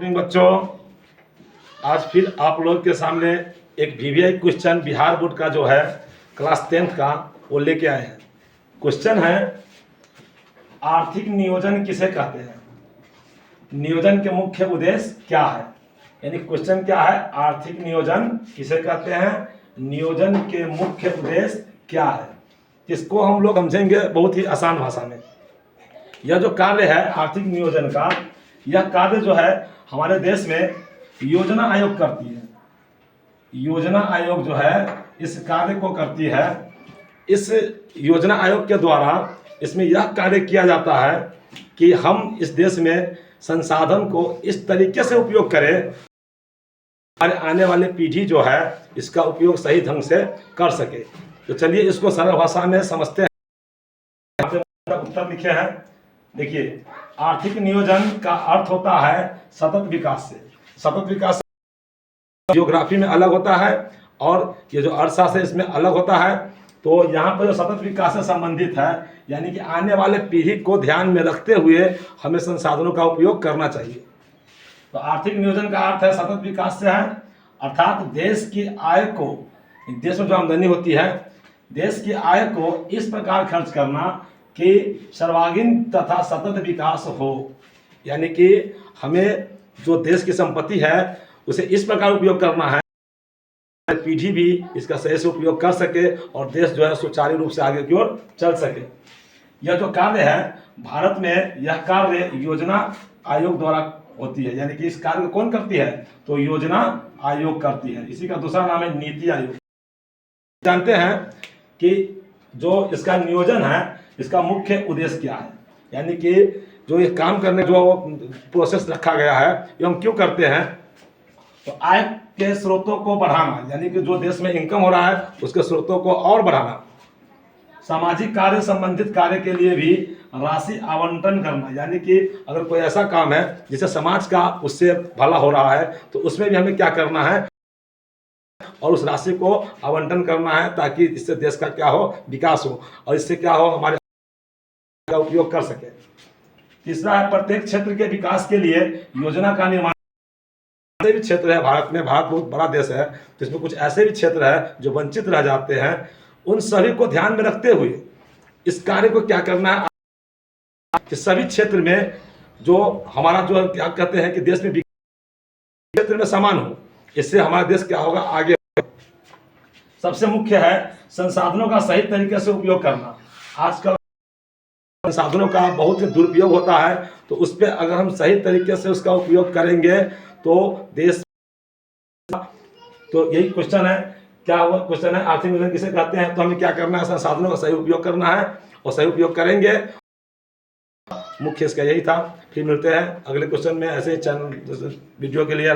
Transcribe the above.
बच्चों, आज फिर आप लोग के सामने एक वीवीआई क्वेश्चन बिहार बोर्ड का जो है क्लास 10th का वो लेके आए हैं। क्वेश्चन है आर्थिक नियोजन किसे कहते हैं, नियोजन के मुख्य उद्देश्य क्या है। यानी क्वेश्चन क्या है, आर्थिक नियोजन किसे कहते हैं, नियोजन के मुख्य उद्देश्य क्या है। इसको हम लोग समझेंगे बहुत ही आसान भाषा में। यह जो कार्य है आर्थिक नियोजन का, यह कार्य जो है हमारे देश में योजना आयोग करती है। योजना आयोग जो है इस कार्य को करती है। इस योजना आयोग के द्वारा इसमें यह कार्य किया जाता है कि हम इस देश में संसाधन को इस तरीके से उपयोग करें, हमारे आने वाले पीढ़ी जो है इसका उपयोग सही ढंग से कर सके। तो चलिए इसको सरल भाषा में समझते हैं। उत्तर लिखे हैं, देखिए आर्थिक नियोजन का अर्थ होता है सतत विकास से। सतत विकास जियोग्राफी में अलग होता है और ये जो अर्थशास्त्र है इसमें अलग होता है। तो यहाँ पर जो सतत विकास से संबंधित है, यानी कि आने वाले पीढ़ी को ध्यान में रखते हुए हमें संसाधनों का उपयोग करना चाहिए। तो आर्थिक नियोजन का अर्थ है सतत विकास से है, अर्थात देश की आय को, देश में जो आमदनी होती है, देश की आय को इस प्रकार खर्च करना कि सर्वांगीण तथा सतत विकास हो। यानी कि हमें जो देश की संपत्ति है उसे इस प्रकार उपयोग करना है पीढ़ी भी इसका सही से उपयोग कर सके और देश जो है सुचारू रूप से आगे की ओर चल सके। यह जो कार्य है भारत में, यह कार्य योजना आयोग द्वारा होती है। यानी कि इस कार्य को कौन करती है, तो योजना आयोग करती है। इसी का दूसरा नाम है नीति आयोग। जानते हैं कि जो इसका नियोजन है इसका मुख्य उद्देश्य क्या है, यानी कि जो ये काम करने जो प्रोसेस रखा गया है ये हम क्यों करते हैं। तो आय के स्रोतों को बढ़ाना, यानी कि जो देश में इनकम हो रहा है उसके स्रोतों को और बढ़ाना। सामाजिक कार्य संबंधित कार्य के लिए भी राशि आवंटन करना, यानी कि अगर कोई ऐसा काम है जिससे समाज का उससे भला हो रहा है तो उसमें भी हमें क्या करना है और उस राशि को आवंटन करना है ताकि इससे देश का क्या हो, विकास हो और इससे क्या हो, हमारे का उपयोग कर सके। तीसरा है प्रत्येक क्षेत्र के विकास के लिए योजना का निर्माण। ऐसे भी क्षेत्र है भारत में, भारत बहुत बड़ा देश है, तो इसमें कुछ ऐसे भी क्षेत्र है जो वंचित रह जाते हैं। उन सभी को ध्यान में रखते हुए इस कार्य को क्या करना है कि सभी क्षेत्र में जो हमारा जो क्या कहते हैं कि देश में क्षेत्र में समान हो, इससे हमारा देश क्या होगा, आगे। सबसे मुख्य है संसाधनों का सही तरीके से उपयोग करना। आजकल संसाधनों का बहुत ही दुरुपयोग होता है, तो उस पर अगर हम सही तरीके से उसका उपयोग करेंगे तो देश, तो यही क्वेश्चन है। क्या हुआ क्वेश्चन है आर्थिक नियोजन किसे कहते हैं, तो हमें क्या करना है, संसाधनों का सही उपयोग करना है और सही उपयोग करेंगे। मुख्य इसका यही था। फिर मिलते हैं अगले क्वेश्चन में। ऐसे चैनल वीडियो के लिए